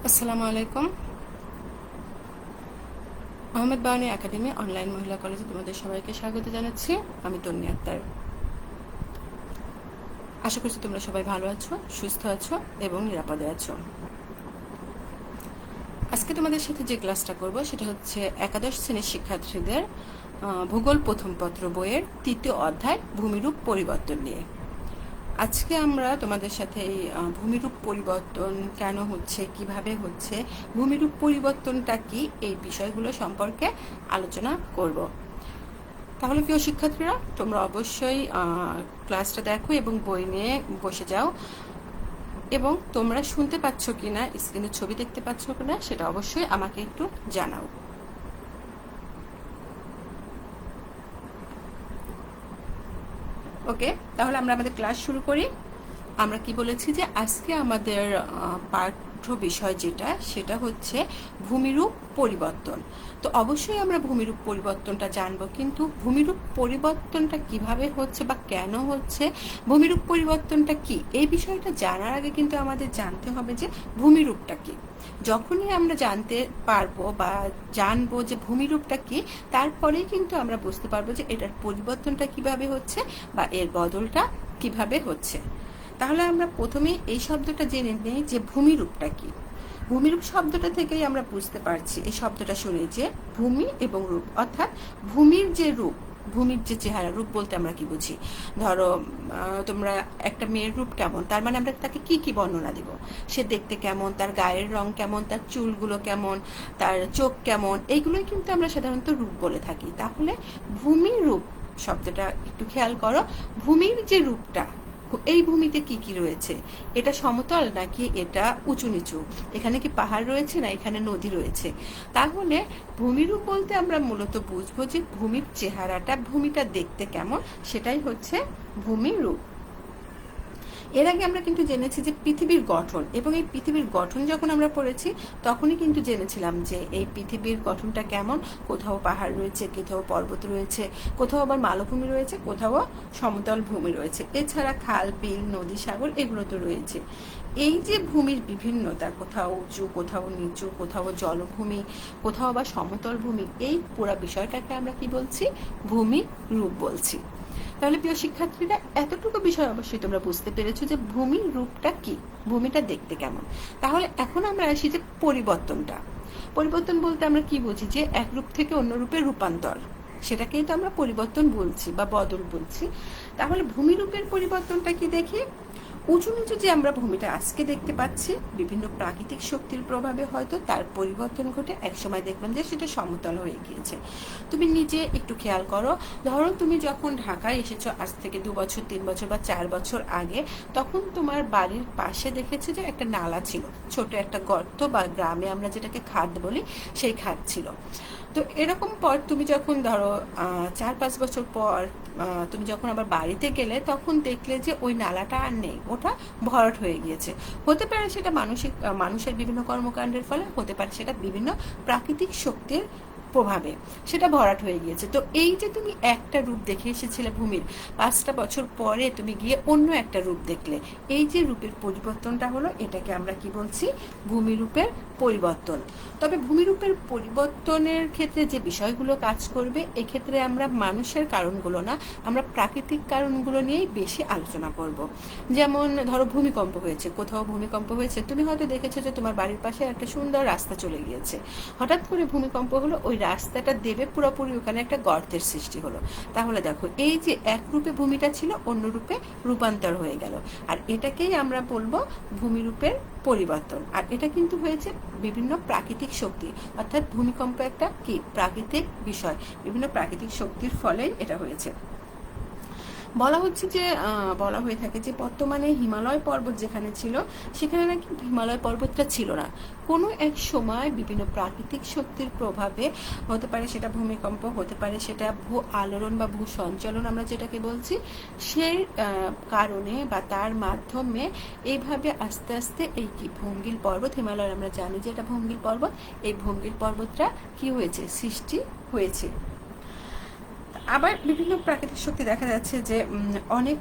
আসসালামু আলাইকুম। Ahmed Bawani academy online মহিলা কলেজে তোমাদের সবাইকে স্বাগত জানাচ্ছি। আমি তন্নি আক্তার। আশা করছি তোমরা সবাই ভালো আছো, সুস্থ আছো এবং নিরাপদে আছো। আজকে তোমাদের সাথে যে ক্লাসটা করব সেটা হচ্ছে একাদশ শ্রেণীর শিক্ষার্থীদের ভূগোল প্রথম পত্র বইয়ের ৩য় অধ্যায় ভূমিরূপ পরিবর্তন নিয়ে। আজকে আমরা তোমাদের সাথে এই ভূমিরূপ পরিবর্তন কেন হচ্ছে, কিভাবে হচ্ছে, ভূমিরূপ পরিবর্তনটা কি, এই বিষয়গুলো সম্পর্কে আলোচনা করব। তাহলে প্রিয় শিক্ষার্থীরা, তোমরা অবশ্যই ক্লাসটা দেখো এবং বই নিয়ে বসে যাও, এবং তোমরা শুনতে পাচ্ছ কিনা, স্ক্রিনে ছবি দেখতে পাচ্ছ কিনা সেটা অবশ্যই আমাকে একটু জানাও। ওকে, তাহলে আমরা আমাদের ক্লাস শুরু করি। আমরা কি বলেছি যে আজকে আমাদের পাঠ্য বিষয় যেটা, সেটা হচ্ছে ভূমিরূপ পরিবর্তন। তো অবশ্যই আমরা ভূমিরূপ পরিবর্তনটা জানবো, কিন্তু ভূমিরূপ পরিবর্তনটা কিভাবে হচ্ছে বা কেন হচ্ছে, ভূমিরূপ পরিবর্তনটা কি, এই বিষয়টা জানার আগে কিন্তু আমাদের জানতে হবে যে ভূমিরূপটা কি। যখনই আমরা জানতে পারবো বা জানবো যে ভূমিরূপটা কি, তারপরেই কিন্তু আমরা বুঝতে পারবো যে এটার পরিবর্তনটা কিভাবে হচ্ছে বা এর বদলটা কিভাবে হচ্ছে। তাহলে আমরা প্রথমে এই শব্দটা জেনে নেই যে ভূমিরূপটা কি। ভূমিরূপ শব্দটা থেকেই আমরা বুঝতে পারছি, এই শব্দটা শুনে, যে ভূমি এবং রূপ, অর্থাৎ ভূমির যে রূপ, ভূমির যে চেহারা। রূপ বলতে আমরা কি বুঝি? ধরো তোমরা একটা মেয়ের রূপ কেমন, তার মানে আমরা তাকে কি কি বর্ণনা দিব? সে দেখতে কেমন, তার গায়ের রং কেমন, তার চুলগুলো কেমন, তার চোখ কেমন, এইগুলোই কিন্তু আমরা সাধারণত রূপ বলে থাকি। তাহলে ভূমি রূপ শব্দটা একটু খেয়াল করো। ভূমির যে রূপটা, এই ভূমিতে কি কি রয়েছে, এটা সমতল নাকি এটা উঁচু নিচু, এখানে কি পাহাড় রয়েছে না এখানে নদী রয়েছে। তাহলে ভূমিরূপ বলতে আমরা মূলত বুঝবো যে ভূমির চেহারাটা, ভূমিটা দেখতে কেমন, সেটাই হচ্ছে ভূমিরূপ। এর আগে আমরা কিন্তু জেনেছি যে পৃথিবীর গঠন, এবং এই পৃথিবীর গঠন যখন আমরা পড়েছি তখনই কিন্তু জেনেছিলাম যে এই পৃথিবীর গঠনটা কেমন। কোথাও পাহাড় রয়েছে, কোথাও পর্বত রয়েছে, কোথাও আবার মালভূমি রয়েছে, কোথাও সমতল ভূমি রয়েছে, এছাড়া খাল, বিল, নদী, সাগর এগুলো তো রয়েছে। এই যে ভূমির বিভিন্নতা, কোথাও উঁচু, কোথাও নিচু, কোথাও জলভূমি, কোথাও আবার সমতল ভূমি, এই পুরো বিষয়টাকে আমরা কি বলছি? ভূমি রূপ বলছি। তাহলে প্রিয় শিক্ষার্থীরা, এতটুকু বিষয় অবশ্যই তোমরা বুঝতে পেরেছো যে ভূমির রূপটা কি, ভূমিটা দেখতে কেমন। তাহলে এখন আমরা আসি যে পরিবর্তনটা। পরিবর্তন বলতে আমরা কি বুঝি? যে এক রূপ থেকে অন্য রূপে রূপান্তর, সেটাকেই তো আমরা পরিবর্তন বলছি বা বদল বলছি। তাহলে ভূমিরূপের পরিবর্তনটা কি দেখি। উঁচু নিচু যে আমরা ভূমিটা আজকে দেখতে পাচ্ছি, বিভিন্ন প্রাকৃতিক শক্তির প্রভাবে হয়তো তার পরিবর্তন ঘটে একসময় দেখলাম যে সেটা সমতল হয়ে গিয়েছে। তুমি নিজে একটু খেয়াল করো, ধরো তুমি যখন ঢাকায় এসেছো আজ থেকে 2 বছর, 3 বছর বা 4 বছর আগে, তখন তোমার বাড়ির পাশে দেখেছো যে একটা নালা ছিল, ছোট একটা গর্ত, বা গ্রামে আমরা যেটাকে খাদ বলি, সেই খাদ ছিল। তো এরকম পর তুমি যখন ধরো 4-5 বছর পর তুমি যখন আবার বাড়িতে গেলে, তখন দেখলে যে ওই নালাটা আর নেই, ওটা ভরাট হয়ে গিয়েছে। হতে পারে সেটা মানুষের বিভিন্ন কর্মকাণ্ডের ফলে, হতে পারে সেটা বিভিন্ন প্রাকৃতিক শক্তির প্রভাবে সেটা ভরাট হয়ে গিয়েছে। তো এই যে তুমি একটা রূপ দেখে এসেছিলে ভূমির, 5টা বছর পরে তুমি গিয়ে অন্য একটা রূপ দেখলে, এই যে রূপের পরিবর্তনটা হলো, এটাকে আমরা কি বলছি? ভূমিরূপের পরিবর্তন। তবে ভূমিরূপের পরিবর্তনের ক্ষেত্রে যে বিষয়গুলো কাজ করবে, এক্ষেত্রে আমরা মানুষের কারণগুলো না, আমরা প্রাকৃতিক কারণগুলো নিয়েই বেশি আলোচনা করব। যেমন ধরো ভূমিকম্প হয়েছে, কোথাও ভূমিকম্প হয়েছে, তুমি হয়তো দেখেছো যে তোমার বাড়ির পাশে একটা সুন্দর রাস্তা চলে গিয়েছে, হঠাৎ করে ভূমিকম্প হলো, ওই রাস্তাটা দেবে পুরোপুরি ওখানে একটা গর্তের সৃষ্টি হলো। তাহলে দেখো, এই যে এক রূপে ভূমিটা ছিল, অন্য রূপে রূপান্তর হয়ে গেল, আর এটাকেই আমরা বলবো ভূমিরূপের পরিবর্তন। আর এটা কিন্তু হয়েছে বিভিন্ন প্রাকৃতিক শক্তি, অর্থাৎ ভূমিকম্প একটা কি প্রাকৃতিক বিষয়, বিভিন্ন প্রাকৃতিক শক্তির ফলেই এটা হয়েছে। বলা হচ্ছে যে বলা হয়ে থাকে যে বর্তমানে হিমালয় পর্বত যেখানে ছিল, সেখানে নাকি হিমালয় পর্বতটা ছিল না। কোনো এক সময় বিভিন্ন প্রাকৃতিক শক্তির প্রভাবে, হতে পারে সেটা ভূমিকম্প, হতে পারে সেটা ভূ আলোড়ন বা ভূ সঞ্চালন আমরা যেটাকে বলছি, সেই কারণে বা তার মাধ্যমে এইভাবে আস্তে আস্তে এই কি ভঙ্গিল পর্বত, হিমালয় আমরা জানি যে এটা ভঙ্গিল পর্বত, এই ভঙ্গিল পর্বতটা কি হয়েছে? সৃষ্টি হয়েছে। আবার বিভিন্ন প্রাকৃতিক শক্তি দেখা যাচ্ছে যে অনেক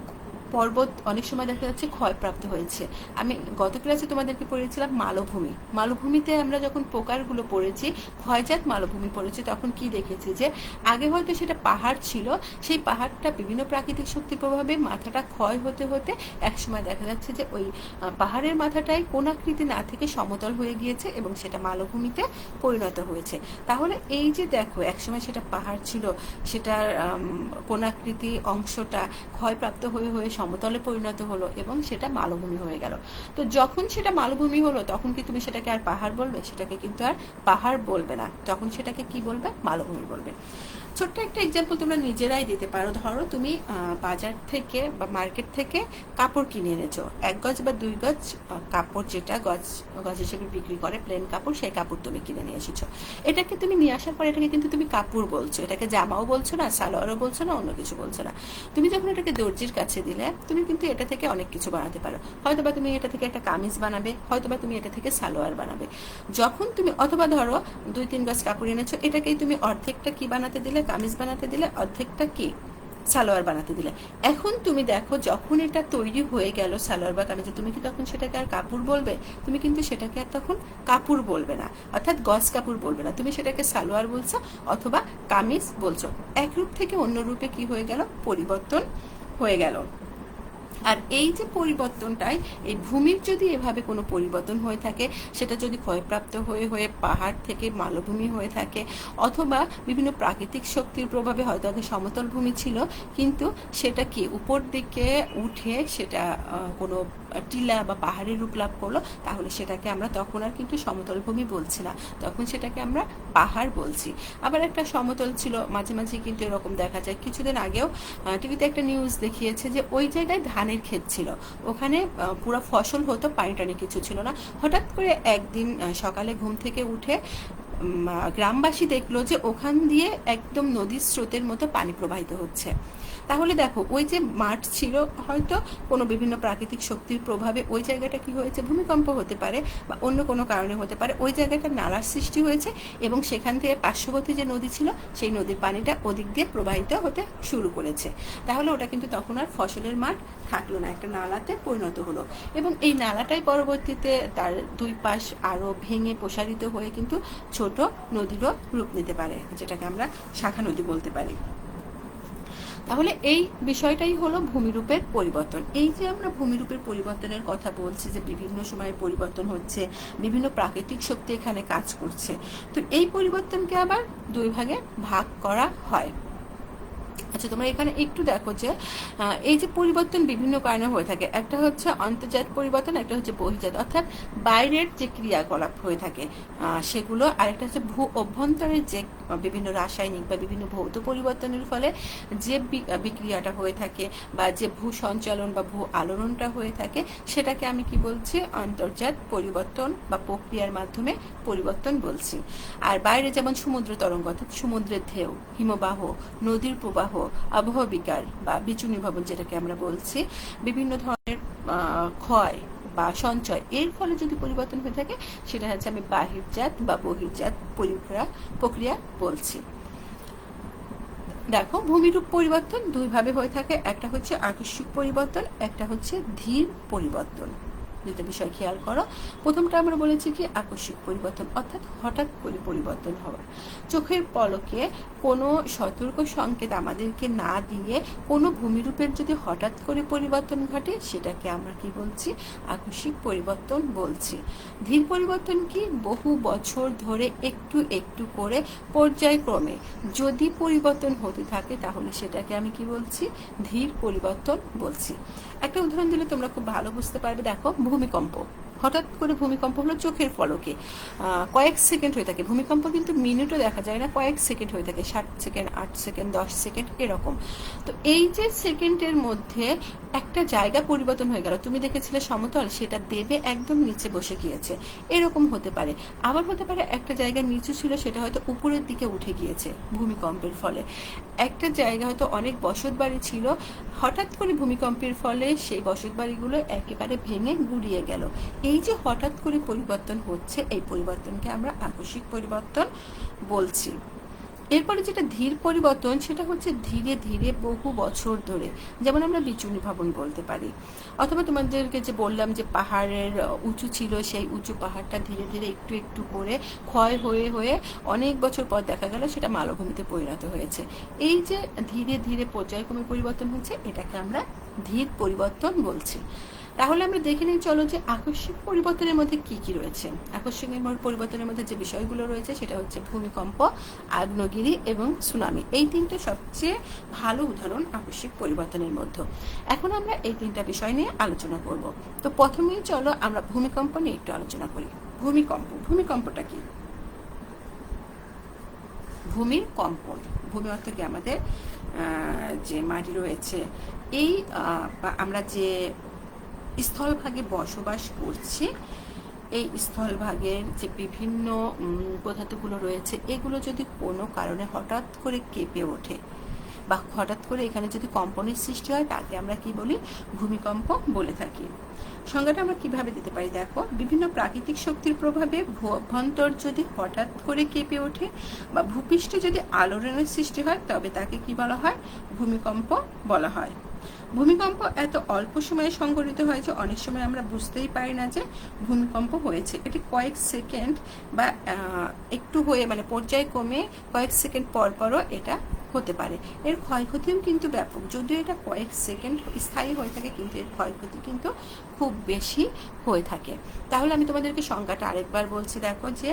পর্বত অনেক সময় দেখা যাচ্ছে ক্ষয়প্রাপ্ত হয়েছে। আমি গত ক্লাসে তোমাদেরকে পড়েছিলাম মালভূমি। মালভূমিতে আমরা যখন প্রকারগুলো পড়েছি, ক্ষয়জাত মালভূমি পড়েছি, তখন কি দেখেছি যে আগে হয়তো সেটা পাহাড় ছিল, সেই পাহাড়টা বিভিন্ন প্রাকৃতিক শক্তির প্রভাবে মাথাটা ক্ষয় হতে হতে একসময় দেখা যাচ্ছে যে ওই পাহাড়ের মাথাটাই কোণাকৃতি না থেকে সমতল হয়ে গিয়েছে এবং সেটা মালভূমিতে পরিণত হয়েছে। তাহলে এই যে দেখো, একসময় সেটা পাহাড় ছিল, সেটার কোণাকৃতি অংশটা ক্ষয়প্রাপ্ত হয়ে হয়ে সমতলে পরিণত হলো এবং সেটা মালভূমি হয়ে গেল। তো যখন সেটা মালভূমি হলো, তখন কি তুমি সেটাকে আর পাহাড় বলবে? সেটাকে কিন্তু আর পাহাড় বলবে না, তখন সেটাকে কি বলবে? মালভূমি বলবে। ছোট্ট একটা এক্সাম্পল তোমরা নিজেরাই দিতে পারো। ধরো তুমি বাজার থেকে বা মার্কেট থেকে কাপড় কিনে এনেছো, 1 গজ বা 2 গজ কাপড়, যেটা গজ গজ হিসেবে বিক্রি করে প্লেন কাপড়, সেই কাপড় তুমি কিনে নিয়ে এসেছো। এটাকে তুমি নিয়ে আসার পর এটাকে কিন্তু তুমি কাপড় বলছো, এটাকে জামাও বলছো না, সালোয়ারও বলছো না, অন্য কিছু বলছো না। তুমি যখন এটাকে দর্জির কাছে দিলে, তুমি কিন্তু এটা থেকে অনেক কিছু বানাতে পারো। হয়তোবা তুমি এটা থেকে একটা কামিজ বানাবে, হয়তোবা তুমি এটা থেকে সালোয়ার বানাবে। যখন তুমি, অথবা ধরো 2-3 গজ কাপড় এনেছো, এটাকেই তুমি অর্ধেকটা কি বানাতে দিলে? কামিজ বানাতে দিলে, অর্ধেকটা কি? সালোয়ার বানাতে দিলে। এখন তুমি দেখো, যখন এটা তৈরি হয়ে গেল সালোয়ার বা কামিজে, তুমি কি তখন সেটাকে আর কাপড় বলবে? তুমি কিন্তু সেটাকে আর তখন কাপড় বলবে না, অর্থাৎ গজ কাপড় বলবে না, তুমি সেটাকে সালোয়ার বলছো অথবা কামিজ বলছো। এক রূপ থেকে অন্য রূপে কি হয়ে গেল? পরিবর্তন হয়ে গেল। আর এই যে পরিবর্তনটাই, এই ভূমির যদি এভাবে কোনো পরিবর্তন হয়ে থাকে, সেটা যদি ক্ষয়প্রাপ্ত হয়ে হয়ে পাহাড় থেকে মালভূমি হয়ে থাকে, অথবা বিভিন্ন প্রাকৃতিক শক্তির প্রভাবে হয়তো আগে সমতল ভূমি ছিল, কিন্তু সেটা কি উপর দিকে উঠে সেটা কোনো টিলা বা পাহাড়ের রূপ লাভ করলো, তাহলে সেটাকে আমরা তখন আর কিন্তু সমতল ভূমি বলছি না, তখন সেটাকে আমরা পাহাড় বলছি। আবার একটা সমতল ছিল, মাঝে মাঝে কিন্তু এরকম দেখা যায়। কিছুদিন আগেও টিভিতে একটা নিউজ দেখিয়েছে যে ওই জায়গায় ধানের ক্ষেত ছিল, ওখানে পুরো ফসল হতো, পানি টানি কিছু ছিল না। হঠাৎ করে একদিন সকালে ঘুম থেকে উঠে গ্রামবাসী দেখলো যে ওখান দিয়ে একদম নদীর স্রোতের মতো পানি প্রবাহিত হচ্ছে। তাহলে দেখো, ওই যে মাঠ ছিল, হয়তো কোনো বিভিন্ন প্রাকৃতিক শক্তির প্রভাবে ওই জায়গাটা কি হয়েছে? ভূমিকম্প হতে পারে বা অন্য কোনো কারণে হতে পারে, ওই জায়গাটা নালার সৃষ্টি হয়েছে এবং সেখান থেকে পার্শ্ববর্তী যে নদী ছিল, সেই নদীর পানিটা ওদিক দিয়ে প্রবাহিত হতে শুরু করেছে। তাহলে ওটা কিন্তু তখন আর ফসলের মাঠ থাকলো না, একটা নালাতে পরিণত হলো। এবং এই নালাটাই পরবর্তীতে তার 2 পাশ আরো ভেঙে প্রসারিত হয়ে কিন্তু ছোট নদীরও রূপ নিতে পারে, যেটাকে আমরা শাখা নদী বলতে পারি। তাহলে এই বিষয়টাই হলো ভূমিরূপের পরিবর্তন। এই যে আমরা ভূমিরূপের পরিবর্তনের কথা বলছি, যে বিভিন্ন সময়ে পরিবর্তন হচ্ছে, বিভিন্ন প্রাকৃতিক শক্তি এখানে কাজ করছে, তো এই পরিবর্তনকে আবার 2 ভাগে ভাগ করা হয়। আচ্ছা, তোমরা এখানে একটু দেখো যে এই যে পরিবর্তন বিভিন্ন কারণে হয়ে থাকে। একটা হচ্ছে অন্তর্জাত পরিবর্তন, একটা হচ্ছে বহির্জাত, অর্থাৎ বাইরের যে ক্রিয়াকলাপ হয়ে থাকে সেগুলো, আর একটা হচ্ছে ভূ অভ্যন্তরের যে বিভিন্ন রাসায়নিক বা বিভিন্ন ভৌত পরিবর্তনের ফলে যে বিক্রিয়াটা হয়ে থাকে বা যে ভূ সঞ্চালন বা ভূ আলোড়নটা হয়ে থাকে, সেটাকে আমি কি বলছি? অন্তর্জাত পরিবর্তন বা প্রক্রিয়ার মাধ্যমে পরিবর্তন বলছি। আর বাইরে যেমন সমুদ্র তরঙ্গ, অর্থাৎ সমুদ্রের ঢেউ, হিমবাহ, নদীর প্রবাহ, আবহাওয়া বিকার বা বিচূর্ণী ভবন যেটাকে আমরা বলছি, বিভিন্ন ধরনের ক্ষয় বা সঞ্চয়, এর ফলে যদি পরিবর্তন হয়ে থাকে, সেটা হচ্ছে আমি বাহিরজাত বা বহির্জাত প্রক্রিয়া বলছি। দেখো, ভূমিরূপ পরিবর্তন 2 ভাবে হয়ে থাকে, একটা হচ্ছে আকস্মিক পরিবর্তন, একটা হচ্ছে ধীর পরিবর্তন। দুটো বিষয় খেয়াল করো। প্রথমটা আমরা বলেছি কি? আকস্মিক পরিবর্তন, অর্থাৎ হঠাৎ করে পরিবর্তন হওয়া। চোখের পলকে কোনো সতর্ক সংকেত আমাদেরকে না দিয়ে কোনো ভূমিরূপের যদি হঠাৎ করে পরিবর্তন ঘটে, সেটাকে আমরা কি বলছি? আকস্মিক পরিবর্তন বলছি। ধীর পরিবর্তন কি? বহু বছর ধরে একটু একটু করে পর্যায়ক্রমে যদি পরিবর্তন হতে থাকে, তাহলে সেটাকে আমি কি বলছি? ধীর পরিবর্তন বলছি। একটা উদাহরণ দিলে তোমরা খুব ভালো বুঝতে পারবে। দেখো, ভূমিকম্প, হঠাৎ করে ভূমিকম্প হলো চোখের পলকে, কয়েক সেকেন্ড হয়ে থাকে। ভূমিকম্প কিন্তু মিনিটও দেখা যায় না, কয়েক সেকেন্ড হয়ে থাকে, 7 সেকেন্ড, 8 সেকেন্ড, 10 সেকেন্ড এরকম। তো এই যে সেকেন্ডের মধ্যে একটা জায়গা পরিবর্তন হয়ে গেল, তুমি দেখেছিলে সমতল, সেটা দেবে একদম নিচে বসে গিয়েছে, এরকম হতে পারে। আবার হতে পারে একটা জায়গা নিচু ছিল, সেটা হয়তো উপরের দিকে উঠে গিয়েছে ভূমিকম্পের ফলে। একটা জায়গা হয়তো অনেক বসত বাড়ি ছিল, হঠাৎ করে ভূমিকম্পের ফলে সেই বসত বাড়িগুলো একেবারে ভেঙে গুড়িয়ে গেল। এই যে হঠাৎ করে পরিবর্তন হচ্ছে, এই পরিবর্তনকে আমরা আকস্মিক পরিবর্তন বলছি। এরপরে যেটা ধীর পরিবর্তন, সেটা হচ্ছে ধীরে ধীরে বহু বছর ধরে, যেমন আমরা বিচূর্ণী ভবন বলতে পারি। অথবা তোমাদেরকে যে বললাম যে পাহাড়ের উঁচু ছিল, সেই উঁচু পাহাড়টা ধীরে ধীরে একটু একটু করে ক্ষয় হয়ে হয়ে অনেক বছর পর দেখা গেল সেটা মালভূমিতে পরিণত হয়েছে। এই যে ধীরে ধীরে পর্যায়ক্রমে পরিবর্তন হচ্ছে, এটাকে আমরা ধীর পরিবর্তন বলছি। তাহলে আমরা দেখে নিই চলো যে আকস্মিক পরিবর্তনের মধ্যে কি কি রয়েছে। আকস্মিক পরিবর্তনের মধ্যে যে বিষয়গুলো রয়েছে সেটা হচ্ছে ভূমিকম্প, আগ্নেয়গিরি এবং সুনামি। এই তিনটে সবচেয়ে ভালো উদাহরণ আকস্মিক পরিবর্তনের মধ্যে। এখন আমরা এই তিনটা বিষয় নিয়ে আলোচনা করব। তো প্রথমেই চলো আমরা ভূমিকম্প নিয়ে একটু আলোচনা করি। ভূমিকম্পটা কি? ভূমির কম্পন, ভূমি অর্থ কি আমাদের যে মাটি রয়েছে, এই আমরা যে স্থলভাগে বসবাস করছি, এই স্থলভাগের যে বিভিন্ন পদার্থগুলো রয়েছে, এগুলো যদি কোনো কারণে হঠাৎ করে কেঁপে ওঠে বা হঠাৎ করে এখানে যদি কম্পনের সৃষ্টি হয়, তাকে আমরা কি বলি? ভূমিকম্প বলে থাকি। সংজ্ঞাটা আমরা কিভাবে দিতে পারি দেখো, বিভিন্ন প্রাকৃতিক শক্তির প্রভাবে ভূঅভ্যন্তর যদি হঠাৎ করে কেঁপে ওঠে বা ভূপৃষ্ঠে যদি আলোড়নের সৃষ্টি হয়, তবে তাকে কি বলা হয়? ভূমিকম্প বলা হয়। ভূমিকম্প এত অল্প সময়ে সংঘটিত হয় যে অনেক সময় আমরা বুঝতেই পারি না যে ভূমিকম্প হয়েছে। এটি কয়েক সেকেন্ড বা একটু হয়ে মানে পর্যায়ক্রমে কয়েক সেকেন্ড পর পরও এটা হতে পারে। এর ক্ষয়ক্ষতিও কিন্তু ব্যাপক, যদিও এটা কয়েক সেকেন্ড স্থায়ী হয়ে থাকে, কিন্তু এর ক্ষয়ক্ষতি কিন্তু খুব বেশি হয়ে থাকে। তাহলে আমি তোমাদেরকে সংজ্ঞাটা আরেকবার বলছি, দেখো যে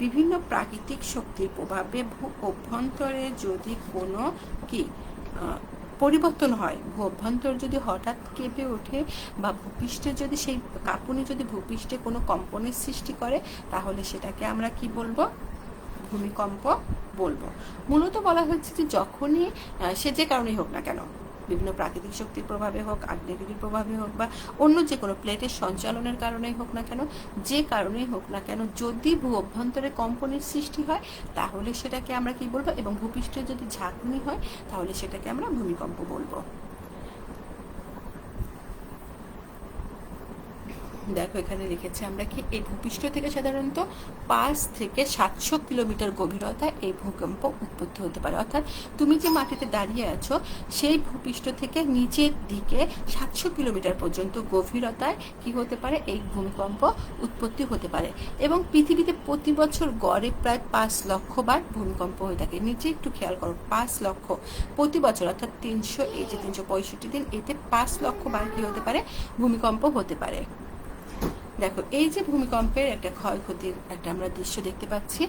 বিভিন্ন প্রাকৃতিক শক্তির প্রভাবে ভূ অভ্যন্তরে যদি কোনো কি পরিবর্তন হয়, ভূ অভ্যন্তর যদি হঠাৎ কেঁপে ওঠে বা ভূপৃষ্ঠে যদি সেই কাঁপুনি যদি ভূপৃষ্ঠে কোনো কম্পনের সৃষ্টি করে, তাহলে সেটাকে আমরা কি বলবো? ভূমিকম্প বলবো। মূলত বলা হচ্ছে যে যখনই সে যে কারণেই হোক না কেন, বিভিন্ন প্রাকৃতিক শক্তির প্রভাবে হোক, আগ্নেয়গিরির প্রভাবে হোক বা অন্য যে কোনো প্লেটের সঞ্চালনের কারণেই হোক না কেন, যে কারণেই হোক না কেন, যদি ভূ অভ্যন্তরে কম্পনের সৃষ্টি হয়, তাহলে সেটাকে আমরা কি বলবো? এবং ভূপৃষ্ঠে যদি ঝাঁকুনি হয়, তাহলে সেটাকে আমরা ভূমিকম্প বলবো। দেখো এখানে লিখেছে আমরা কি, এই ভূপৃষ্ঠ থেকে সাধারণত 5 থেকে 700 কিলোমিটার গভীরতায় এই ভূকম্প উৎপত্তি হতে পারে। অর্থাৎ তুমি যে মাটিতে দাঁড়িয়ে আছো, সেই ভূপৃষ্ঠ থেকে নিচের দিকে 700 কিলোমিটার পর্যন্ত গভীরতায় কি হতে পারে? এই ভূমিকম্প উৎপত্তি হতে পারে। এবং পৃথিবীতে প্রতি বছর গড়ে প্রায় 5 লক্ষ বার ভূমিকম্প হয়ে থাকে। নিচে একটু খেয়াল করো, 5 লক্ষ প্রতি বছর, অর্থাৎ 365 দিন, এতে 5 লক্ষ বার কি হতে পারে? ভূমিকম্প হতে পারে। দেখো এই যে ভূমিকম্পের একটা ক্ষয়ক্ষতির একটা আমরা দৃশ্য দেখতে পাচ্ছি।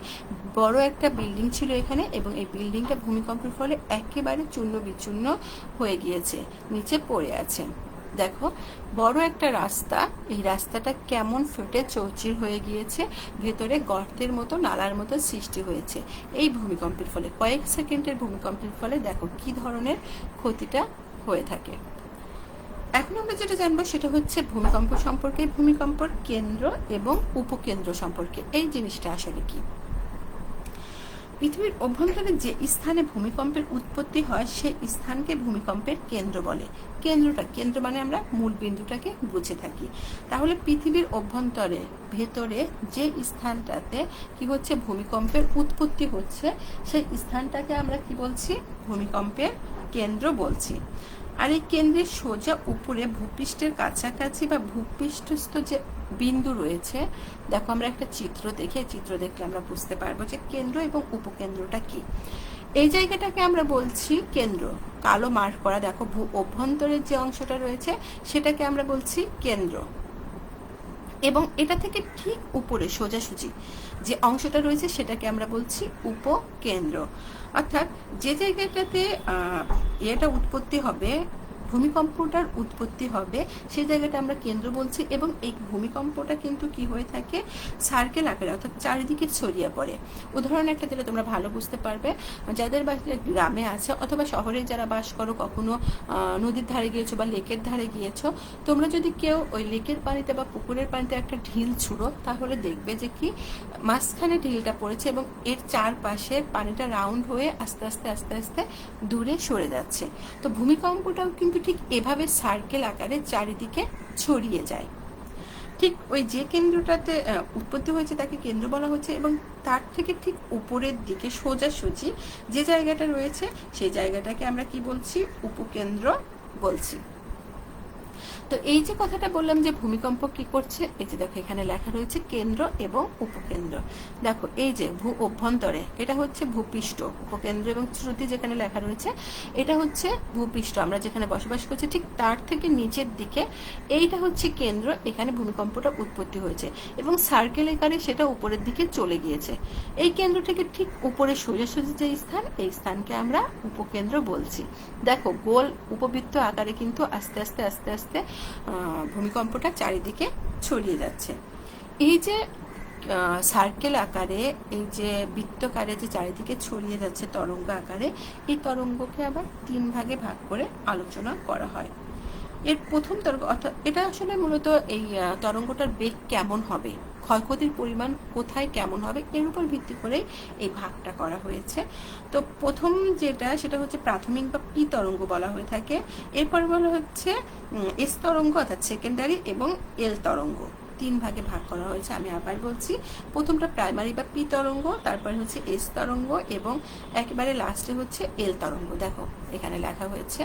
বড় একটা বিল্ডিং ছিল এখানে, এবং এই বিল্ডিংটা ভূমিকম্পের ফলে একেবারে চূর্ণ বিচূর্ণ হয়ে গিয়েছে, নিচে পড়ে আছে। দেখো বড় একটা রাস্তা, এই রাস্তাটা কেমন ফেটে চৌচির হয়ে গিয়েছে, ভেতরে গর্তের মতো নালার মতো সৃষ্টি হয়েছে এই ভূমিকম্পের ফলে। কয়েক সেকেন্ডের ভূমিকম্পের ফলে দেখো কি ধরনের ক্ষতিটা হয়ে থাকে। এখন আমরা যেটা জানবো সেটা হচ্ছে ভূমিকম্প সম্পর্কে, ভূমিকম্পর কেন্দ্র এবং উপকেন্দ্র সম্পর্কে। এই জিনিসটা আসলে কি? পৃথিবীর অভ্যন্তরে যে স্থানে ভূমিকম্পের উৎপত্তি হয়, সেই স্থানকে ভূমিকম্পের কেন্দ্র বলে। কেন্দ্র মানে আমরা মূল বিন্দুটাকে বুঝে থাকি। তাহলে পৃথিবীর অভ্যন্তরে ভেতরে যে স্থানটাতে কি হচ্ছে? ভূমিকম্পের উৎপত্তি হচ্ছে, সেই স্থানটাকে আমরা কি বলছি? ভূমিকম্পের কেন্দ্র বলছি। আর এই কেন্দ্রের সোজা উপরে ভূপৃষ্ঠের কাছাকাছি বা ভূপৃষ্ঠস্থ যে বিন্দু রয়েছে, দেখো আমরা একটা চিত্র দেখলে আমরা বুঝতে পারবো যে কেন্দ্র এবং উপকেন্দ্রটা কি। এই জায়গাটাকে আমরা বলছি কেন্দ্র, কালো মার্ক করা দেখো ভূ অভ্যন্তরের যে অংশটা রয়েছে সেটাকে আমরা বলছি কেন্দ্র। এবং এটা থেকে ঠিক উপরে সোজাসুজি যে অংশটা রয়েছে সেটাকে আমরা বলছি উপকেন্দ্র। অর্থাৎ যে জায়গাটাতে এটা উৎপত্তি হবে, ভূমিকম্পটার উৎপত্তি হবে, সেই জায়গাটা আমরা কেন্দ্র বলছি। এবং এই ভূমিকম্পটা কিন্তু কি হয়ে থাকে? সার্কেল আকারে, অর্থাৎ চারিদিকে ছড়িয়ে পড়ে। উদাহরণ একটা দিলে তোমরা ভালো বুঝতে পারবে। যাদের বাড়িতে গ্রামে আছে অথবা শহরে যারা বাস করো, কখনো নদীর ধারে গিয়েছো বা লেকের ধারে গিয়েছো, তোমরা যদি কেউ ওই লেকের পানিতে বা পুকুরের পানিতে একটা ঢিল ছুঁড়ো, তাহলে দেখবে যে কি মাঝখানে ঢিলটা পড়েছে এবং এর চারপাশে পানিটা রাউন্ড হয়ে আস্তে আস্তে আস্তে আস্তে দূরে সরে যাচ্ছে। তো ভূমিকম্পটাও কিন্তু ঠিক এভাবে সার্কেল আকারে চারিদিকে ছড়িয়ে যায়। ঠিক ওই যে কেন্দ্রটাতে উৎপত্তি হয়েছে তাকে কেন্দ্র বলা হচ্ছে, এবং তার থেকে ঠিক উপরের দিকে সোজাসুজি যে জায়গাটা রয়েছে সেই জায়গাটাকে আমরা কি বলছি, উপকেন্দ্র বলছি। তো এই যে কথাটা বললাম যে ভূমিকম্প কি করছে, এই যে দেখো এখানে লেখা রয়েছে কেন্দ্র এবং উপকেন্দ্র। দেখো এই যে ভূ অভ্যন্তরে এটা হচ্ছে ভূপৃষ্ঠ, উপকেন্দ্র এবং শ্রুতি যেখানে লেখা রয়েছে এটা হচ্ছে ভূপৃষ্ঠ, আমরা যেখানে বসবাস করছি ঠিক তার থেকে নিচের দিকে এইটা হচ্ছে কেন্দ্র, এখানে ভূমিকম্পটা উৎপত্তি হয়েছে এবং সার্কেল আকারে সেটা উপরের দিকে চলে গিয়েছে। এই কেন্দ্র থেকে ঠিক উপরে সোজাসুজি যে স্থান, এই স্থানকে আমরা উপকেন্দ্র বলছি। দেখো গোল উপবৃত্ত আকারে কিন্তু আস্তে আস্তে আস্তে আস্তে ভূমিকম্পটা চারিদিকে ছড়িয়ে যাচ্ছে। এই যে সার্কেল আকারে, এই যে বৃত্তকারে যে চারিদিকে ছড়িয়ে যাচ্ছে তরঙ্গ আকারে, এই তরঙ্গকে আবার 3 ভাগে ভাগ করে আলোচনা করা হয়। এর প্রথম তরঙ্গ, অর্থাৎ এটা আসলে মূলত এই তরঙ্গটার বেগ কেমন হবে, ক্ষয়ক্ষতির পরিমাণ কোথায় কেমন হবে, এর উপর ভিত্তি করে এই ভাগটা করা হয়েছে। তো প্রথম যেটা সেটা হচ্ছে প্রাথমিক বা পি তরঙ্গ বলা হয়ে থাকে। এরপর বলা হচ্ছে এস তরঙ্গ অর্থাৎ সেকেন্ডারি এবং এল তরঙ্গ, 3 ভাগে ভাগ করা হয়েছে। আমি আবার বলছি, প্রথমটা প্রাইমারি বা পি তরঙ্গ, তারপরে হচ্ছে এস তরঙ্গ এবং একেবারে লাস্টে হচ্ছে এল তরঙ্গ। দেখো এখানে লেখা হয়েছে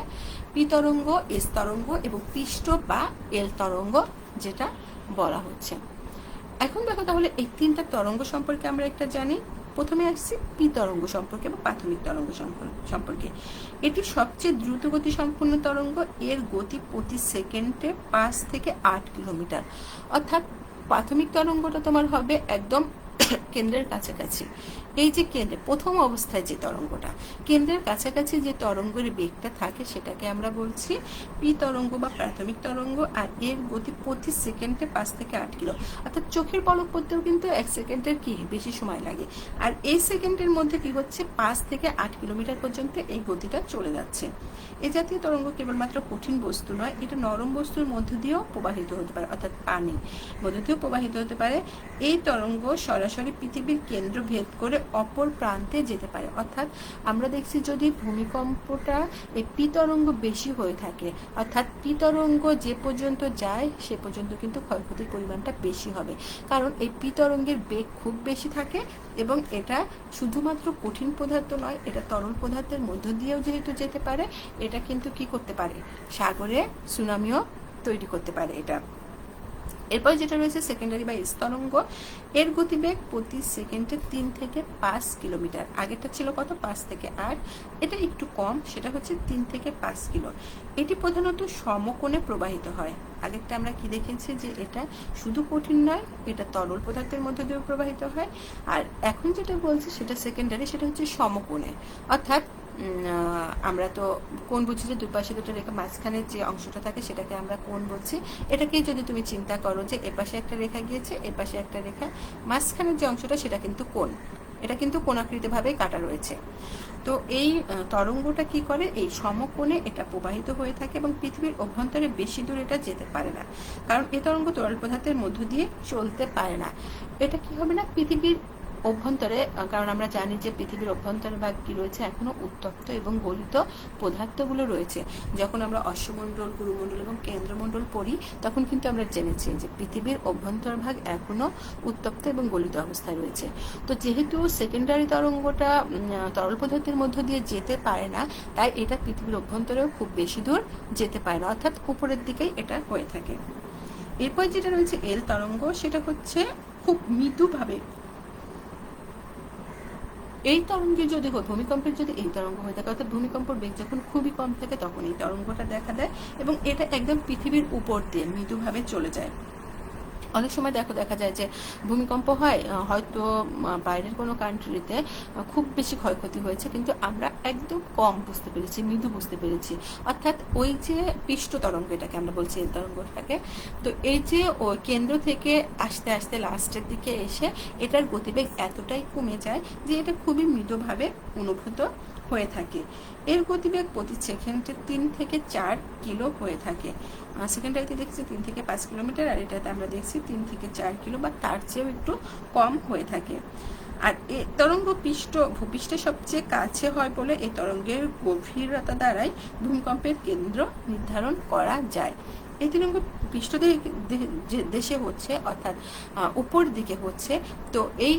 পি তরঙ্গ, এস তরঙ্গ এবং পৃষ্ঠ বা এল তরঙ্গ যেটা বলা হচ্ছে। এখন দেখো তাহলে এই 3টা তরঙ্গ সম্পর্কে আমরা একটা জানি। প্রথমে আসছি পি তরঙ্গ সম্পর্কে বা প্রাথমিক তরঙ্গ সম্পর্কে। এটি সবচেয়ে দ্রুত গতি সম্পন্ন তরঙ্গ, এর গতি প্রতি সেকেন্ডে 5 থেকে 8 কিলোমিটার। অর্থাৎ প্রাথমিক তরঙ্গটা তোমার হবে একদম কেন্দ্রের কাছাকাছি। এই যে কেন্দ্রে প্রথম অবস্থায় যে তরঙ্গটা, কেন্দ্রের কাছাকাছি যে তরঙ্গের বেগটা থাকে সেটাকে আমরা বলছি পি তরঙ্গ বা প্রাথমিক তরঙ্গ, আর এর গতি প্রতি সেকেন্ডে 5 থেকে 8 কিলো। অর্থাৎ চোখের পলক পড়তেও কিন্তু 1 সেকেন্ডের কি বেশি সময় লাগে, আর এই সেকেন্ডের মধ্যে কি হচ্ছে 5 থেকে 8 কিলোমিটার পর্যন্ত এই গতিটা চলে যাচ্ছে। এই জাতীয় তরঙ্গ কেবলমাত্র কঠিন বস্তু নয়, এটা নরম বস্তুর মধ্য দিয়েও প্রবাহিত হতে পারে, অর্থাৎ পানির মধ্য দিয়েও প্রবাহিত হতে পারে। এই তরঙ্গ সরাসরি পৃথিবীর কেন্দ্র ভেদ করে অপর প্রান্তে যেতে পারে। অর্থাৎ আমরা দেখছি যদি ভূমিকম্পটা এই পি তরঙ্গ বেশি হয়ে থাকে, অর্থাৎ পি তরঙ্গ যে পর্যন্ত যায় সে পর্যন্ত কিন্তু ক্ষয়ক্ষতির পরিমাণটা বেশি হবে, কারণ এই পি তরঙ্গের বেগ খুব বেশি থাকে এবং এটা শুধুমাত্র কঠিন পদার্থ নয়, এটা তরল পদার্থের মধ্য দিয়েও যেহেতু যেতে পারে, এটা কিন্তু কি করতে পারে, সাগরে সুনামিও তৈরি করতে পারে এটা। এরপর যেটা রয়েছে সেকেন্ডারি বা এস তরঙ্গ, এর গতিবেগ প্রতি সেকেন্ডে 3 থেকে 5 কিলোমিটার। আগেরটা ছিল কত, 5 থেকে 8, এটা একটু কম, সেটা হচ্ছে 3 থেকে 5 কিলো। এটি প্রধানত সমকোণে প্রবাহিত হয়। আগেরটা আমরা কি দেখেছি যে এটা শুধু কঠিন নয়, এটা তরল পদার্থের মধ্যে দিয়েও প্রবাহিত হয়। আর এখন যেটা বলছি সেটা সেকেন্ডারি, সেটা হচ্ছে সমকোণে। অর্থাৎ আমরা তো কোণ বুঝি যে দুপাশে দুটো রেখা, মাঝখানের যে অংশটা থাকে সেটাকে আমরা কোণ বলছি। এটাকেই যদি তুমি চিন্তা করো যে এপাশে একটা রেখা গিয়েছে, এপাশে একটা রেখা, মাঝখানের যে অংশটা সেটা কিন্তু কোণ, এটা কিন্তু কোণাকৃতিভাবেই কাটা রয়েছে। তো এই তরঙ্গটা কি করে, এই সমকোণে এটা প্রবাহিত হয়ে থাকে এবং পৃথিবীর অভ্যন্তরে বেশি দূর এটা যেতে পারে না, কারণ এই তরঙ্গ তরল পদার্থের মধ্য দিয়ে চলতে পারে না। এটা কি হবে না, পৃথিবীর অভ্যন্তরে, কারণ আমরা জানি যে পৃথিবীর অভ্যন্তরে ভাগ কি রয়েছে, এখনো উত্তপ্ত এবং গলিত পদার্থগুলো রয়েছে। যখন আমরা অশ্বমণ্ডল, গুরুমণ্ডল এবং কেন্দ্রমণ্ডল পড়ি তখন কিন্তু আমরা জেনেছি যে পৃথিবীর অভ্যন্তর ভাগ এখনো উত্তপ্ত এবং গলিত অবস্থায় রয়েছে। তো যেহেতু সেকেন্ডারি তরঙ্গটা তরল পদার্থের মধ্য দিয়ে যেতে পারে না, তাই এটা পৃথিবীর অভ্যন্তরেও খুব বেশি দূর যেতে পারে না, অর্থাৎ উপরের দিকেই এটা হয়ে থাকে। এরপর যেটা রয়েছে এল তরঙ্গ, সেটা হচ্ছে খুব মৃদুভাবে, এই তরঙ্গে যদি ভূমিকম্পের যদি এই তরঙ্গ হয়ে থাকে, অর্থাৎ ভূমিকম্পের বেগ যখন খুবই কম থাকে তখন এই তরঙ্গটা দেখা দেয় এবং এটা একদম পৃথিবীর উপর দিয়ে মৃদুভাবে চলে যায়। অনেক সময় দেখা যায় যে ভূমিকম্প হয়, হয়তো বাইরের কোনো কান্ট্রিতে খুব বেশি ক্ষয়ক্ষতি হয়েছে, কিন্তু আমরা একদম কম বুঝতে পেরেছি, মৃদু বুঝতে পেরেছি। অর্থাৎ ওই যে পৃষ্ঠ তরঙ্গ, এটাকে আমরা বলছি এই তরঙ্গটাকে, তো এই যে ওই কেন্দ্র থেকে আস্তে আস্তে লাস্টের দিকে এসে এটার গতিবেগ এতটাই কমে যায় যে এটা খুবই মৃদুভাবে অনুভূত হয়ে থাকে। এর গতিবেগ প্রতি সেকেন্ডে 3 থেকে 4 কিলো হয়ে থাকে। সেকেন্ডারিতে দেখছি 3 থেকে 5 কিলোমিটার, আর এটাতে আমরা দেখছি 3 থেকে 4 কিলো বা তার চেয়েও একটু কম হয়ে থাকে। আর এই তরঙ্গ ভূপৃষ্ঠের সবচেয়ে কাছে হয় বলে এই তরঙ্গের গভীরতা দ্বারাই ভূমিকম্পের কেন্দ্র নির্ধারণ করা যায়। এই 3 নম্বর পৃষ্ঠ যে দেশে হচ্ছে, অর্থাৎ উপর দিকে হচ্ছে। তো এই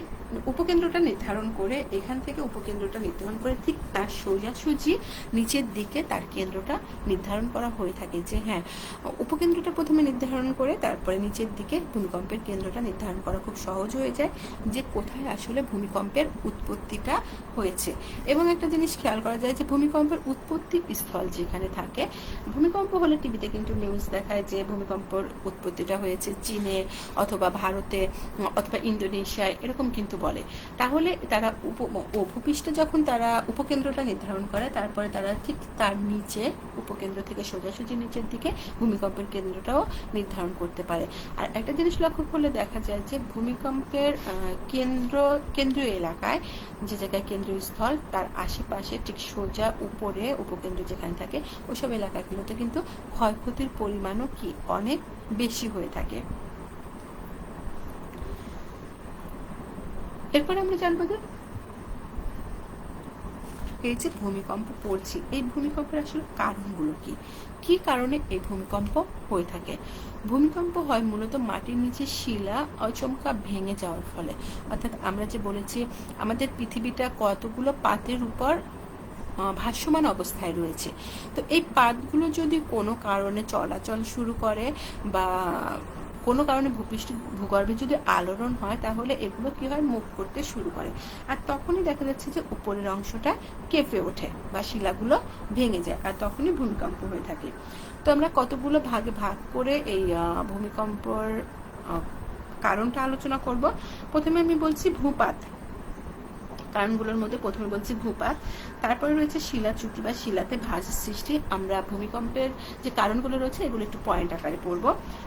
উপকেন্দ্রটা নির্ধারণ করে, এখান থেকে উপকেন্দ্রটা নির্ধারণ করে ঠিক তার সোজাসুজি নিচের দিকে তার কেন্দ্রটা নির্ধারণ করা হয়ে থাকে। যে হ্যাঁ, উপকেন্দ্রটা প্রথমে নির্ধারণ করে তারপরে নিচের দিকে ভূমিকম্পের কেন্দ্রটা নির্ধারণ করা খুব সহজ হয়ে যায়, যে কোথায় আসলে ভূমিকম্পের উৎপত্তিটা হয়েছে। এবং একটা জিনিস খেয়াল করা যায় যে ভূমিকম্পের উৎপত্তি স্থল যেখানে থাকে, ভূমিকম্প হলে টিভিতে কিন্তু নিউজ দেখায় যে ভূমিকম্পের উৎপত্তিটা হয়েছে চীনে অথবা ভারতে অথবা ইন্দোনেশিয়ায়, এরকম কিন্তু বলে। তাহলে তারা ভূপৃষ্ঠে যখন তারা উপকেন্দ্রটা নির্ধারণ করে, তারপরে তারা ঠিক তার নিচে উপকেন্দ্র থেকে সোজাসুজি নিচের দিকে ভূমিকম্পের কেন্দ্রটাও নির্ধারণ করতে পারে। আর একটা জিনিস লক্ষ্য করলে দেখা যায় যে ভূমিকম্পের কেন্দ্রীয় এলাকায়, যে জায়গায় কেন্দ্রীয় স্থল, তার আশেপাশে ঠিক সোজা উপরে উপকেন্দ্র যেখানে থাকে, ওইসব এলাকাগুলোতে কিন্তু ক্ষয়ক্ষতির পরিমাণও কি অনেক বেশি হয়ে থাকে। এরপরে আমরা জানবো যে এই যে ভূমিকম্প পড়ছে, এই ভূমিকম্পের আসলে কারণগুলো কি, কি কারণে এই ভূমিকম্প হয়ে থাকে। ভূমিকম্প হয় মূলত মাটির নিচে শিলা আচমকা ভেঙে যাওয়ার ফলে। অর্থাৎ আমরা যে বলেছি আমাদের পৃথিবীটা কতগুলো পাতের উপর ভাসমান অবস্থায় রয়েছে। তো এই পাতগুলো যদি কোনো কারণে চলাচল শুরু করে বা কোনো কারণে ভূগর্ভে যদি আলোড়ন হয়, তাহলে এগুলো কি হয়, মুভ করতে শুরু করে। আর তখনই দেখা যাচ্ছে যে উপরের অংশটা কেঁপে ওঠে বা শিলাগুলো ভেঙে যায়, আর তখনই ভূমিকম্প হয়ে থাকে। তো আমরা কতগুলো ভাগে ভাগ করে এই ভূমিকম্পর কারণটা আলোচনা করব। প্রথমে আমি বলছি ভূপাত। কারণগুলোর মধ্যে প্রথমে বলছি ভূপাত, তারপরে রয়েছে শিলাচ্যুতি বা শিলাতে ভাঁজের সৃষ্টি। আমরা ভূমিকম্পের যে কারণগুলো রয়েছে এগুলো একটু পয়েন্ট আকারে পড়ব।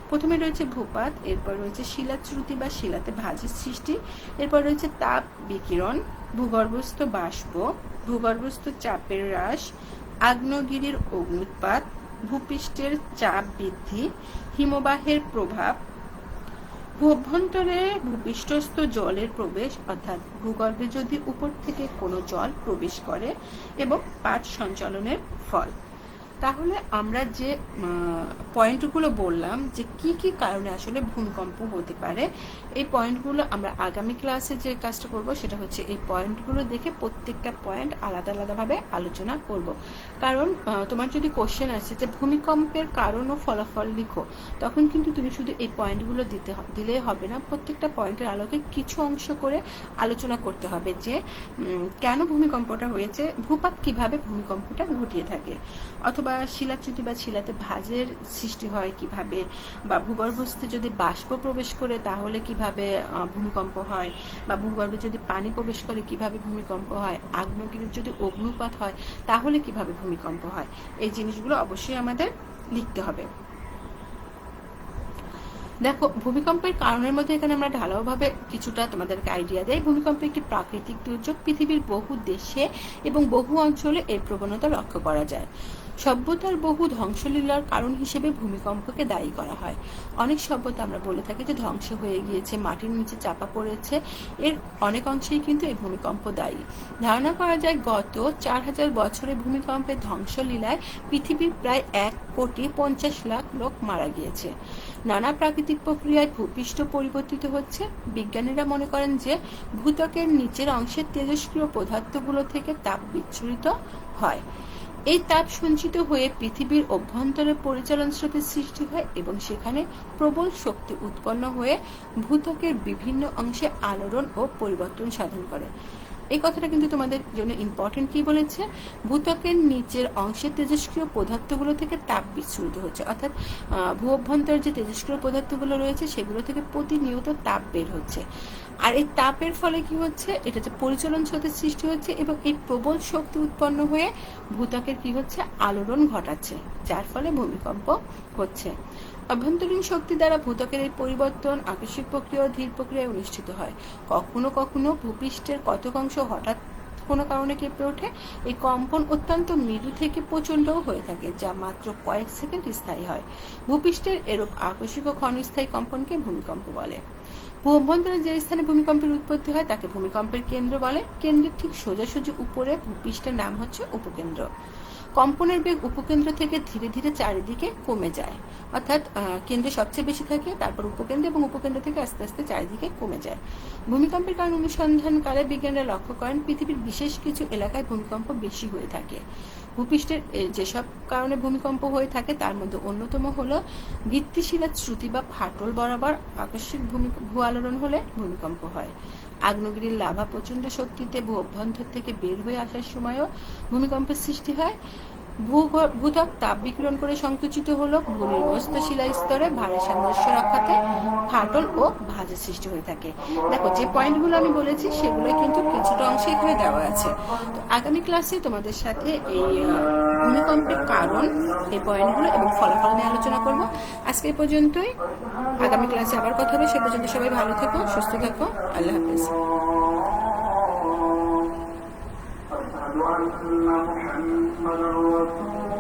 প্রথমে রয়েছে ভূপাত, এরপর রয়েছে শিলাচ্যুতি বা শিলাতে ভাঁজের সৃষ্টি, এরপর রয়েছে তাপ বিকিরণ, ভূগর্ভস্থ বাষ্প, ভূগর্ভস্থ চাপের হ্রাস, আগ্নেয়গিরির অগ্ন্যুৎপাত, ভূপৃষ্ঠের চাপ বৃদ্ধি, হিমবাহের প্রভাব, অভ্যন্তরে ভূপৃষ্ঠস্থ জলের প্রবেশ, অর্থাৎ ভূগর্ভে যদি উপর থেকে কোনো জল প্রবেশ করে, এবং পাত সঞ্চালনের ফল। তাহলে আমরা যে পয়েন্টগুলো বললাম যে কি কি কারণে আসলে ভূমিকম্প হতে পারে, এই পয়েন্টগুলো আমরা আগামী ক্লাসে যে কাজটা করব সেটা হচ্ছে এই পয়েন্টগুলো দেখে প্রত্যেকটা পয়েন্ট আলাদা আলাদাভাবে আলোচনা করব। কারণ তোমার যদি কোশ্চেন আসে যে ভূমিকম্পের কারণ ও ফলাফল লিখো, তখন কিন্তু তুমি শুধু এই পয়েন্টগুলো দিলেই হবে না, প্রত্যেকটা পয়েন্টের আলোকে কিছু অংশ করে আলোচনা করতে হবে যে কেন ভূমিকম্পটা হয়েছে, ভূপাত কিভাবে ভূমিকম্পটা ঘটিয়ে থাকে, অথবা শিলাচ্যুতি বা শিলাতে ভাঁজের সৃষ্টি হয় কিভাবে, বা ভূগর্ভস্থে যদি বাষ্প প্রবেশ করে তাহলে কিভাবে ভূমিকম্প হয়, বা ভূগর্ভে যদি পানি প্রবেশ করে কিভাবে ভূমিকম্প হয়, আগ্নেয়গিরির যদি অগ্ন্যুৎপাত হয় তাহলে কিভাবে ভূমিকম্প হয়, এই জিনিসগুলো অবশ্যই আমাদের লিখতে হবে। দেখো, ভূমিকম্পের কারণের মধ্যে এখানে আমরা ঢালাওভাবে কিছুটা তোমাদেরকে আইডিয়া দেয়। ভূমিকম্প একটি প্রাকৃতিক দুর্যোগ, পৃথিবীর বহু দেশে এবং বহু অঞ্চলে এর প্রবণতা লক্ষ্য করা যায়। সভ্যতার বহু ধ্বংসলীলার কারণ হিসেবে ভূমিকম্পকে দায়ী করা হয়। অনেক সভ্যতা আমরা বলে থাকি যে ধ্বংস হয়ে গিয়েছে, মাটির নিচে চাপা পড়েছে, এর অনেক অংশেই কিন্তু এই ভূমিকম্প দায়ী। ধারণা করা যায় গত 4000 বছরে ভূমিকম্পের ধ্বংসলীলায় পৃথিবীর প্রায় 1,50,00,000 লোক মারা গিয়েছে। নানা প্রাকৃতিক প্রক্রিয়ায় ভূপৃষ্ঠ পরিবর্তিত হচ্ছে। বিজ্ঞানীরা মনে করেন যে ভূত্বকের নিচের অংশের তেজস্ক্রিয় পদার্থগুলো থেকে তাপ বিচ্ছুরিত হয়। এই তাপ সঞ্চিত হয়ে পৃথিবীর অভ্যন্তরে পরিচালন স্রোতের সৃষ্টি হয় এবং সেখানে প্রবল শক্তি উৎপন্ন হয়ে ভূত্বকের বিভিন্ন অংশে আলোড়ন ও পরিবর্তন সাধন করে। এই কথাটা কিন্তু তোমাদের জন্য ইম্পর্টেন্ট। কি বলেছে, ভূত্বকের নিচের অংশের তেজস্ক্রিয় পদার্থগুলো থেকে তাপ বিচ্ছুরিত হচ্ছে, অর্থাৎ ভূ অভ্যন্তরের যে তেজস্ক্রিয় পদার্থগুলো রয়েছে সেগুলো থেকে প্রতিনিয়ত তাপ বের হচ্ছে। আর এই তাপের ফলে কি হচ্ছে, এটা যে পরিচালন স্রোতের সৃষ্টি হচ্ছে এবং এই প্রবল শক্তি উৎপন্ন হয়ে ভূত্বকের কি হচ্ছে, আলোড়ন ঘটাচ্ছে, যার ফলে ভূমিকম্প হচ্ছে। অভ্যন্তরীণ শক্তি দ্বারা ভূত্বকের এই পরিবর্তন আকস্মিক প্রক্রিয়া ও ধীর প্রক্রিয়ায় অনুষ্ঠিত হয়। কখনো কখনো ভূপৃষ্ঠের কতক অংশ হঠাৎ কোনো কারণে কেঁপে ওঠে। এই কম্পন অত্যন্ত মৃদু থেকে প্রচণ্ডও হয়ে থাকে, যা মাত্র কয়েক সেকেন্ড স্থায়ী হয়। ভূপৃষ্ঠের এরূপ আকস্মিক ও ক্ষণস্থায়ী কম্পনকে ভূমিকম্প বলে। ভূ অভ্যন্তরে যে স্থানে ভূমিকম্পের উৎপত্তি হয় তাকে ভূমিকম্পের কেন্দ্র বলে। কেন্দ্রের ঠিক সোজাসুজি উপরে ভূপৃষ্ঠের নাম হচ্ছে উপকেন্দ্র। কম্পনের বেগ উপকেন্দ্র থেকে ধীরে ধীরে চারিদিকে কমে যায়, অর্থাৎ কেন্দ্রে সবচেয়ে বেশি থাকে, তারপর উপকেন্দ্র এবং উপকেন্দ্র থেকে আস্তে আস্তে চারিদিকে কমে যায়। ভূমিকম্পের কারণ অনুসন্ধানকালে বিজ্ঞানীরা লক্ষ্য করেন পৃথিবীর বিশেষ কিছু এলাকায় ভূমিকম্প বেশি হয়ে থাকে। ভূপৃষ্ঠের যেসব কারণে ভূমিকম্প হয়ে থাকে তার মধ্যে অন্যতম হলো ভিত্তিশিলার চ্যুতি বা ফাটল বরাবর আকস্মিক ভূ আলোড়ন হলে ভূমিকম্প হয়। আগ্নেয়গিরির লাভা প্রচণ্ড শক্তিতে ভূ অভ্যন্তর থেকে বের হয়ে আসার সময়ও ভূমিকম্পের সৃষ্টি হয়। ভূত্বক তাপ বিকিরণ করে সংকুচিত হলো ভূনির্গত শিলা স্তরে ভারী সামঞ্জস্য রক্ষাতে ফাটল ও ভাঁজের সৃষ্টি হয়ে থাকে। দেখো, যে পয়েন্টগুলো আমি বলেছি সেগুলো কিন্তু কিছুটা অংশে এখানে দেওয়া আছে। তো আগামী ক্লাসে তোমাদের সাথে এই ভূমিকম্পের কারণ, এই পয়েন্টগুলো এবং ফলাফল নিয়ে আলোচনা করব। আজকে এই পর্যন্তই, আগামী ক্লাসে আবার কথা হবে। সে পর্যন্ত সবাই ভালো থেকো, সুস্থ থেকো। আল্লাহ হাফেজ। أشهد أن محمدا رسول الله